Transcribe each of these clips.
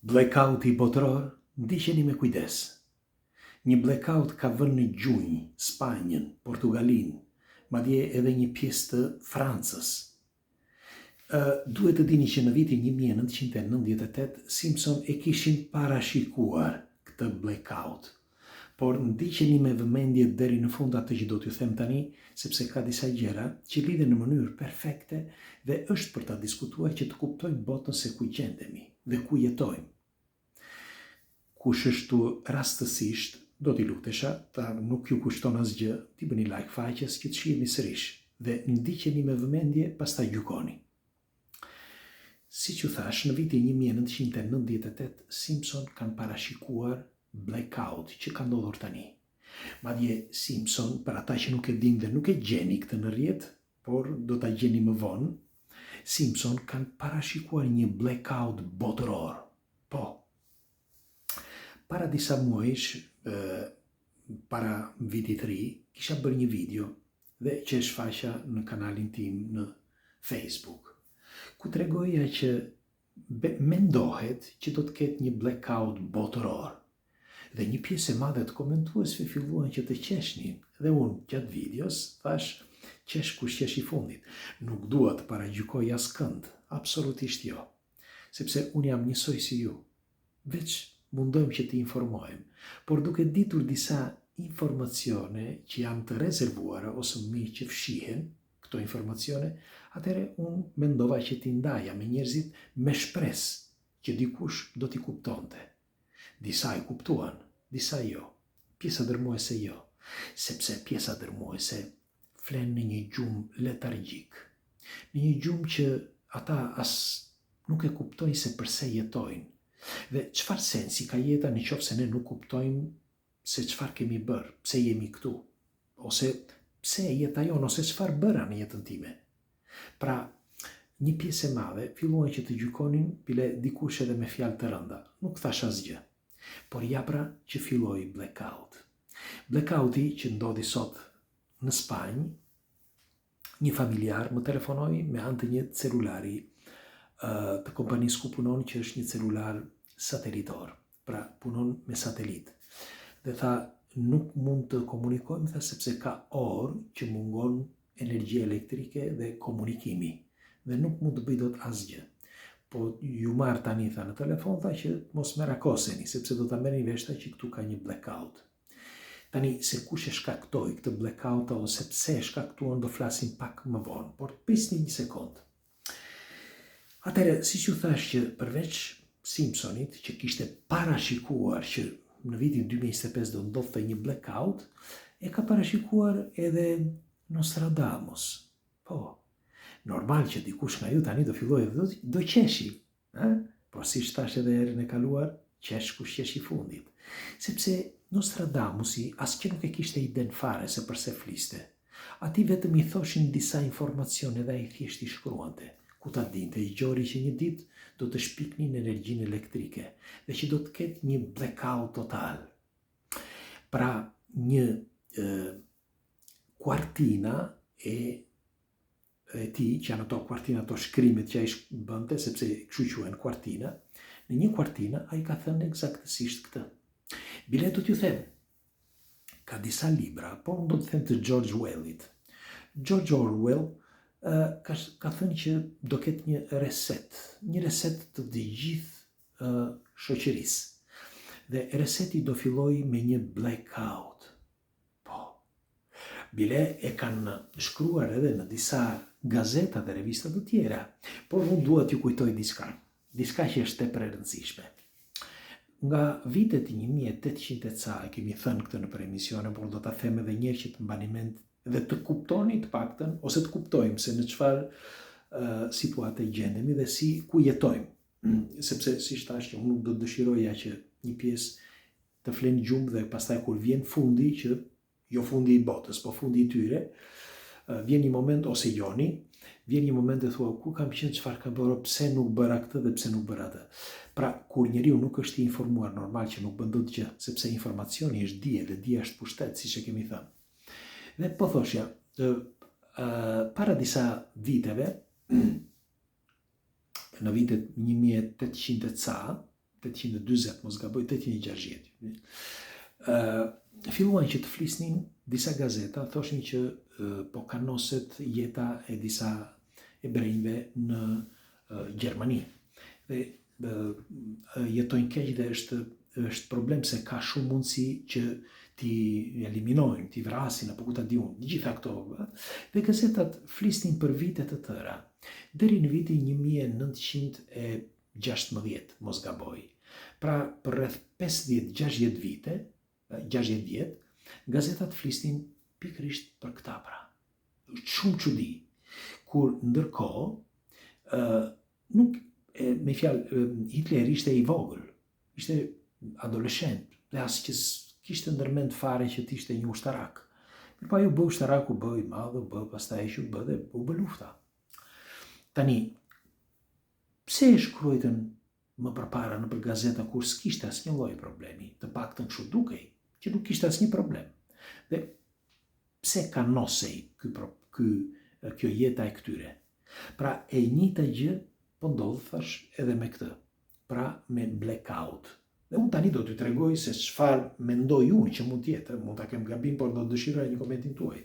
Blackouti botëror, ndiqeni me kujdes. Një blackout ka vënë në gjunjë Spanjën, Portugalinë, madje edhe një pjesë të Francës. Duhet të dini që në vitin 1998 Simpson e kishin parashikuar këtë blackout. Por ndiqeni me vëmendje deri në fund atë që do t'ju them tani, sepse ka disa gjëra që lidhen në mënyrë perfekte dhe është për ta diskutuar që të kuptojmë botën se ku gjendemi dhe ku jetojmë. Kush është rastësisht, do t'i lutesha, ta nuk ju kushton asgjë, t'i bëni like faqes që të shihni sërish dhe ndiqeni me vëmendje, pastaj gjykoni. Siç ju thash, në vitin 1998 Simpson kanë parashikuar blackout që ka ndodhur tani. Madje Simpson, për ata që nuk e din dhe nuk e gjeni këtë në rrjet, por do ta gjeni më vonë, Simpson kanë parashikuar një blackout botëror. Po, para disa muajsh, para vitit të ri, kisha bërë një video dhe që e shfaqja në kanalin tim në Facebook, ku tregoja që mendohet që do të ketë një blackout botëror. Dhe një pjesë e madhe të komentuesve filluan që të qeshnin, dhe unë gjatë videos thash qesh kush qesh i fundit. Nuk dua të paragjykoj askënd, absolutisht jo, sepse unë jam njësoj si ju. Veç mundojmë që të informojmë, por duke ditur disa informacione që janë të rezervuara ose më që fshihen këto informacione, atëre unë mendova që t'i ndaja me njerëzit me shpresë që dikush do t'i kuptonte. Disa i kuptuan, disa jo, pjesa dërmuese jo, sepse pjesa dërmuese flen në një gjumë letargjik, në një gjumë që ata as nuk e kuptojnë se përse jetojnë. Dhe çfarë sensi ka jeta në qoftë se ne nuk kuptojmë se çfarë kemi bërë, pse jemi këtu, ose pse jeta jonë, ose çfarë bëra në jetën time. Pra, një pjesë e madhe filluan që të gjykonin bile dikush edhe me fjalë të rënda. Nuk thash asgjë. Por japra që filloi blackout. Blackouti që ndodhi sot në Spanjë, një familjar më telefonoi me anë të një celulari të kompanisë ku punon, që është një celular satelitor, pra punon me satelit. Dhe tha, nuk mund të komunikojmë, tha, sepse ka orë që mungon energjia elektrike dhe komunikimi, dhe nuk mund të bëj dot asgjë. Po ju marr tani, tha në telefon, tha që mos merakoseni, sepse do ta merrni vesh që këtu ka një blackout. Tani, se kush e shkaktoi këtë blackout ose pse e shkaktuan, do flasim pak më vonë, por prisni një sekond. Atëherë, siç ju thash që përveç Simpsonit, që kishte parashikuar që në vitin 2025 do ndodhte një blackout, e ka parashikuar edhe Nostradamus. Po, normal që dikush nga ju tani do fillojë dhe do qeshi, por si thash edhe herën e kaluar, qesh kush qesh i fundit. Sepse Nostradamusi asgjë nuk e kishte iden fare se përse fliste. Ati vetëm i thoshin disa informacione dhe ai thjesht i shkruante. Ku ta dinte i gjori që një ditë do të shpiknin energjinë elektrike dhe që do të ketë një blackout total. Pra, një kuartina e ti, që janë ato kuartina, ato shkrimet që ai bënte, sepse kështu quhen kuartina, në një kuartina ai ka thënë eksaktësisht këtë. Bile do t'ju them, ka disa libra, por unë do të them të George Orwellit. George Orwell ka thënë që do ketë një reset të gjithë shoqërisë. Dhe reseti do filloj me një blackout. Po, bile e kanë shkruar edhe në disa gazeta dhe revista të tjera, por unë dua t'ju kujtoj diçka që është tepër e rëndësishme. Nga vitet 1800 e ca, kemi thënë këtë në për emisione, por do ta them edhe një herë që të mbani mend dhe të kuptoni të paktën, ose të kuptojmë se në çfarë situate gjendemi dhe ku jetojmë. Sepse si thash që unë nuk do të dëshiroja që një pjesë të flen gjumë dhe pastaj kur vjen fundi, që jo fundi i botës, po fundi i tyre, vjen një moment, ose joni, vjen një moment dhe thua, ku kam qenë, çfarë kam bërë, pse nuk bëra këtë dhe pse nuk bëra atë. Pra, kur njeriu nuk është i informuar, normal që nuk bën dot gjë, sepse informacioni është dije dhe dija është pushtet, siç e kemi thënë. Dhe po thoshja, para disa viteve, në vitet 1800 e ca, 840, mos gaboj, 860. Filluan që të flisnin disa gazeta, thoshin që po kanoset jeta e disa ebrejve në Gjermani. Dhe jetojnë keq dhe është problem se ka shumë mundësi që ti eliminojnë, ti vrasin, apo ku ta di unë, gjitha këto. Dhe gazetat flisnin për vitet të tëra, deri në vitin 1916, mos gaboj. Pra, për rreth 50-60 vite, 60 vjet, gazetat flisnin pikërisht për këta pra. Shumë çudi. Kur ndërkohë, nuk, me fjalë, Hitler ishte i vogël, ishte adoleshent, dhe as që kishte ndërmend fare që t'ishte një ushtarak. Mirë pa ju bë ushtarak, u bë i madh, u bë pastaj që u bë dhe u bë lufta. Tani, pse e shkruajtën më përpara në për gazeta kur s'kishte asnjë lloj problemi, të paktën kështu dukej, që nuk kishte asnjë problem. Dhe pse kanosej kjo jeta e këtyre? Pra, e njëjta gjë po ndodh thash edhe me këtë. Pra, me blackout. Dhe unë tani do t'ju tregoj se çfarë mendoj unë që mund t'jetë, mund ta kem gabim, por do të dëshiroj një komentin tuaj,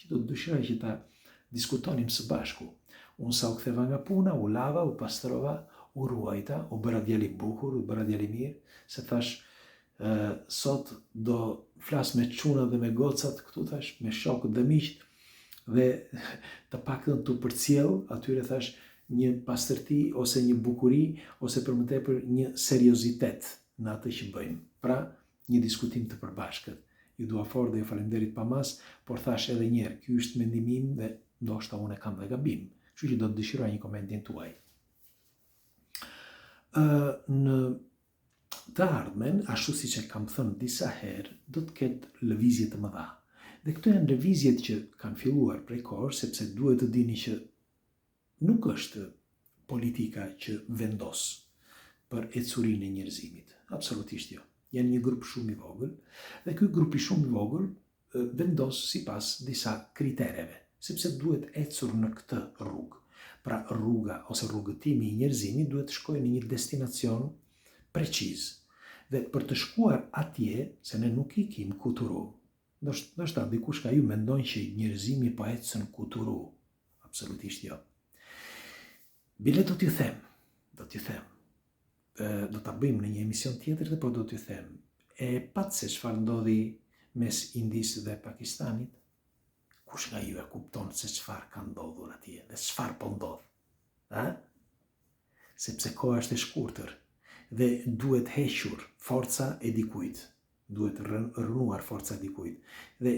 që do të dëshiroj që ta diskutonim së bashku. Unë sa u ktheva nga puna, u lava, u pastrova, u ruajta, u bëra djali bukur, u bëra djali mirë, se thash, sot do flas me çuna dhe me gocat, këtu thash, me shokët dhe miqt, dhe të paktën t'u përcjell atyre thash një pastërti ose një bukuri, ose për më tepër një seriozitet në atë që bëjmë. Pra, një diskutim të përbashkët. Ju dua fort dhe ju falenderit pa mas, por thash edhe njerë, ky është mendimi im dhe ndoshta unë e kam dhe gabim. Kështu që do të dëshiroj një komentin tuaj. Në të ardhmen, ashtu siç e kam thënë disa herë, do të ketë lëvizje të mëdha. Dhe këto janë lëvizjet që kanë filluar prej kohësh, sepse duhet të dini që nuk është politika që vendos për ecurinë e njerëzimit. Absolutisht jo. Janë një grup shumë i vogël, dhe ky grup i shumë i vogël vendos sipas disa kritereve, sepse duhet ecur në këtë rrugë. Pra, rruga ose rrugëtimi i njerëzimit duhet të shkojë në një destinacion preciz. Dhe për të shkuar atje, se ne nuk ikim kuturu. Ndoshta dikush ka ju mendojnë që njerëzimi po ecën kuturu. Absolutisht jo. Bile do t'ju them. Do ta bëjmë në një emision tjetër dhe po do t'ju them. E pat se çfarë ndodhi mes Indisë dhe Pakistanit? Kush nga ju e kupton se çfarë ka ndodhur atje dhe çfarë po ndodh? Sepse koha është e shkurtër dhe duhet hequr forca e dikujt. Duhet rënuar forca e dikujt. Dhe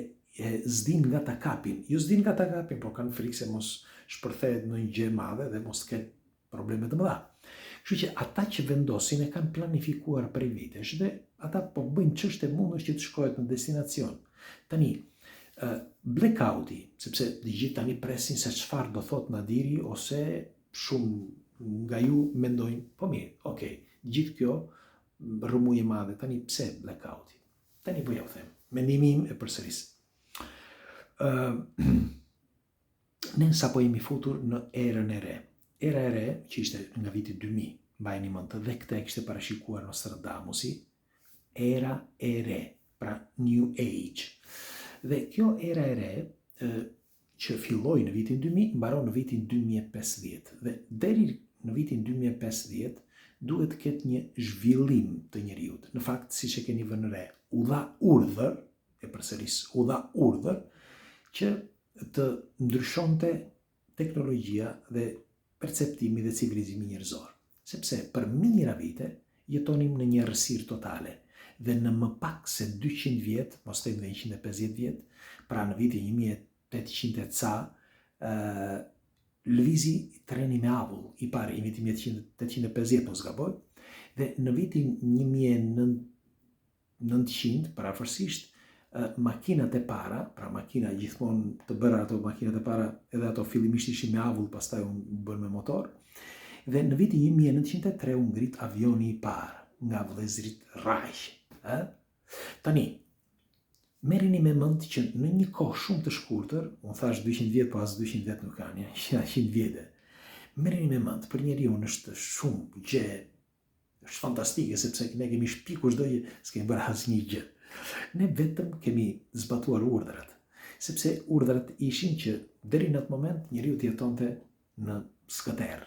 s'din nga ta kapin. Jo s'din nga ta kapin, por kanë frikë se mos shpërthehet në një gjë e madhe dhe mos ketë probleme të mëdha. Kështu që ata që vendosin e kanë planifikuar prej vitesh dhe ata po bëjnë çështje mundesh që të shkohet në destinacion. Tani, blackouti, sepse të gjithë tani presin se çfarë do thot Nadiri ose shumë nga ju mendojnë, po mirë, okay, gjithë kjo rrëmuje madhe, tani pse blackouti? Tani po ja u them, mendimi im e përsëris. Ne sapo jemi futur në erën e re. Era e re, që ishte nga viti 2000, mbajeni mend, dhe këtë e kishte parashikuar Nostradamusi, era e re, pra New Age. Dhe kjo era e re, që filloi në vitin 2000, mbaron në vitin 2050. Dhe deri në vitin 2050 duhet të ketë një zhvillim të njeriut. Në fakt, siç e keni vënë re, u dha urdhër, e përsëris, u dha urdhër që të ndryshonte teknologjia dhe perceptimi dhe civilizimi njerëzor. Sepse për mijëra vite jetonim në një errësirë totale dhe në më pak se 200 vjet, mos them dhe 150 vjet, pra në vitin 1800 ca, lëvizi treni me avull i pari i vitin 1850 mos gaboj, dhe në vitin 1900 parafërsisht makinat e para, pra makina gjithmonë të bëra ato makinat e para, edhe ato fillimisht ishin me avull, pastaj u bën me motor, dhe në vitin 1903 u ngrit avioni i parë nga vëllezërit Wright. Tani, merrini me mend që në një kohë shumë të shkurtër, unë thash 200 vjet, po as 200 vjet nuk kanë, janë 100 vjete. Merrini me mend, për njeriu është shumë gjë është fantastike, sepse ne kemi shpikur çdo gjë, s'kemi bërë asnjë gjë. Ne vetëm kemi zbatuar urdhrat, sepse urdhrat ishin që deri në atë moment njeriu të jetonte në skëter.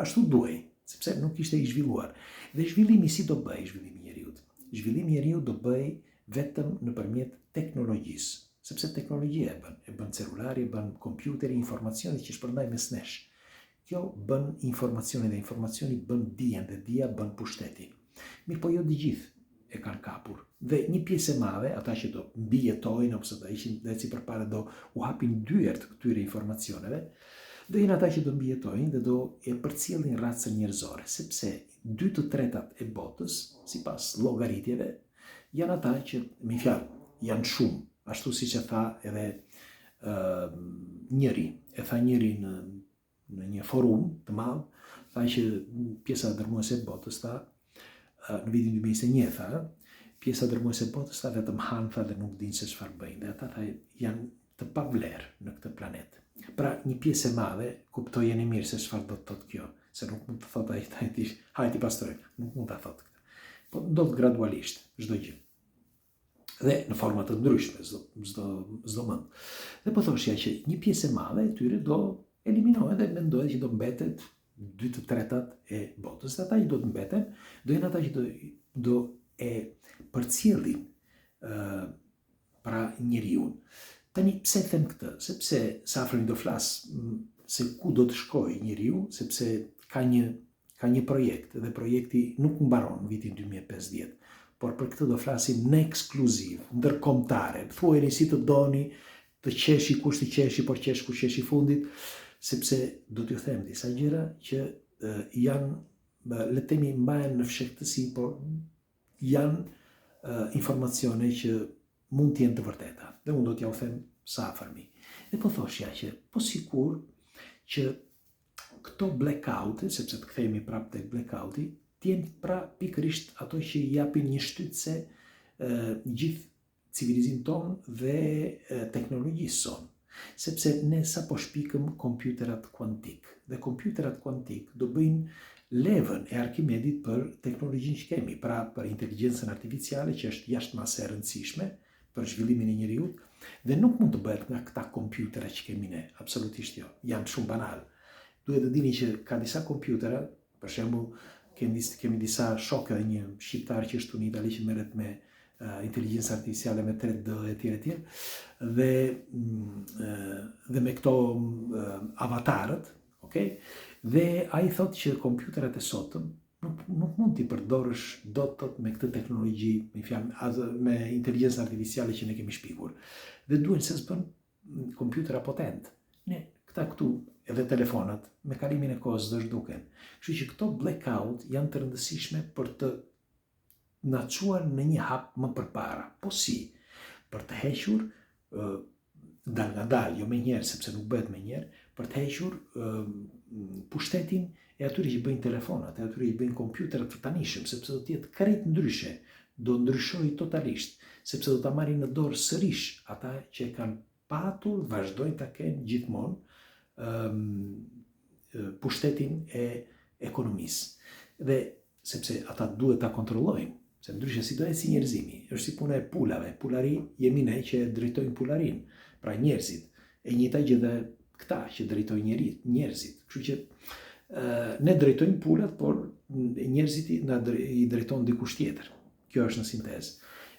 Ashtu duhej, sepse nuk ishte i zhvilluar. Dhe zhvillimi si do bëj zhvillimi i njeriut? Zhvillimi i njeriut do bëj vetëm nëpërmjet teknologjisë, sepse teknologjia e bën celulari, e bën kompjuteri, informacioni që shpërndaj mes nesh. Kjo bën informacioni dhe informacioni bën dijen dhe dija bën pushtetin. Mirë po jo të gjithë e kanë kapur. Dhe një pjesë e madhe, ata që do mbijetojnë ose do ishin dhe si përpara do u hapin dyert këtyre informacioneve, do jenë ata që do mbijetojnë dhe do e përcjellin racën njerëzore, sepse 2/3 e botës, sipas llogaritjeve, janë ata që, me fjalë, janë shumë, ashtu siç e tha edhe njëri në një forum të madh, tha që pjesa dërmuese e botës tha, në vitin 2021 tha, pjesa dërmuese e botës tha vetëm han tha dhe nuk dinë se çfarë bëjnë. Dhe ata tha janë të pavlerë në këtë planet. Pra një pjesë e madhe kuptojeni mirë se çfarë do të thotë kjo, se nuk mund të thotë ai hajti pastor, nuk mund ta thotë këtë. Po ndodh gradualisht çdo gjë. Dhe në forma të ndryshme, çdo mend. Dhe po thoshja që një pjesë e madhe e tyre do eliminohet dhe mendohet që do mbetet 2/3 e botës. Dhe ata që do të mbeten, do jenë ata që do e përcjellin pra njeriu. Tani pse them këtë? Sepse Safroni do flas se ku do të shkojë njeriu, sepse ka një projekt dhe projekti nuk mbaron në vitin 2050. Por për këtë do flasim në ekskluziv, ndërkombëtare. Thuajeni si të doni, të qeshi kush të qeshi, por qesh ku qeshi fundit, sepse do t'ju them disa gjëra që janë, le të themi, mbahen në fshehtësi, por janë informacione që mund të jenë të vërteta. Dhe unë do t'ja u them sa afërmi. Dhe po thoshja që po sikur që këto blackout, sepse të kthehemi prapë tek blackouti, t'jenë pra pikërisht ato që japin një shtytse gjithë civilizim tonë dhe teknologjisë sonë. Sepse ne sa po shpikëm kompjuterat kuantik. Dhe kompjuterat kuantik do bëjnë levën e Arkimedit për teknologjinë që kemi, pra për inteligjencën artificiale që është jashtëmase e rëndësishme për zhvillimin e njeriut, dhe nuk mund të bëhet nga këta kompjutera që kemi ne, absolutisht jo, janë shumë banal. Duhet të dini që ka disa kompjutera, për shembull, kemi disa shokë dhe një shqiptar që është në Itali që merret me inteligjencë artificiale me 3D e tjerë, dhe me këto avatarët, okay? Dhe ai thotë që kompjuterat e sotëm nuk mund t'i përdorësh dot me këtë teknologji, me inteligjencën artificiale që ne kemi shpikur. Dhe duhen se s'bën kompjutera potent. Ne këta këtu edhe telefonat me kalimin e kohës do zhduken. Kështu që këto blackout janë të rëndësishme për të na çuar në një hap më përpara. Po si? Për të hequr dal nga dal, jo me njerë, sepse nuk bëhet me njerë, për të hequr pushtetin e atyre që bëjnë telefonat, e atyre që bëjnë kompjuterat të tanishëm, sepse do t'jetë krejt ndryshe, do ndryshoj totalisht, sepse do ta marrin në dorë sërish ata që kanë patur, vazhdojnë ta kenë gjithmonë pushtetin e ekonomisë. Dhe sepse ata duhet ta kontrollojnë, se ndryshe si do jetë si njerëzimi, është si puna e pulave, pulari jemi ne që drejtojnë pularin, pra njerëzit, e njëjta gjë dhe këta që drejtojnë njerëzit. Kështu që ne drejtojmë pulat, por njerëzit i drejton dikush tjetër. Kjo është në sintezë.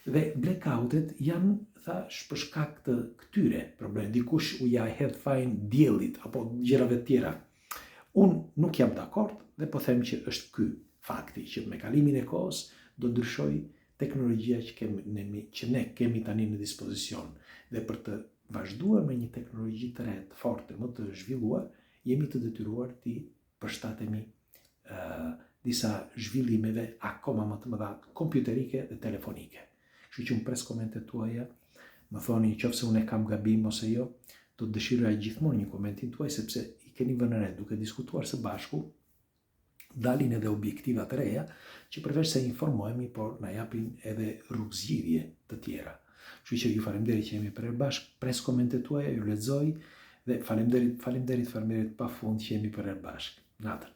Dhe blackoutet janë, thash, për shkak të këtyre problemeve. Dikush u ja hedh fajin diellit apo gjërave të tjera. Unë nuk jam dakord dhe po them që është ky fakti që me kalimin e kohës do ndryshoj teknologjia që ne kemi tani në dispozicion. Dhe për të vazhduar me një teknologji të re, të forte, më të zhvilluar, jemi të detyruar të përshtatemi disa zhvillimeve akoma më të mëdha kompjuterike dhe telefonike. Kështu që unë pres komentet tuaja, më thoni qofse unë e kam gabim ose jo, do të dëshiroja gjithmonë një komentin tuaj, sepse i keni vënë re duke diskutuar së bashku, dalin edhe objektiva të reja, që përveç se informohemi, por na japin edhe rrugëzgjidhje të tjera. Kështu që ju faleminderit që jemi për bashkë, pres komentet tuaja, ju lexoj dhe faleminderit pafund që jemi për bashkë. Natën.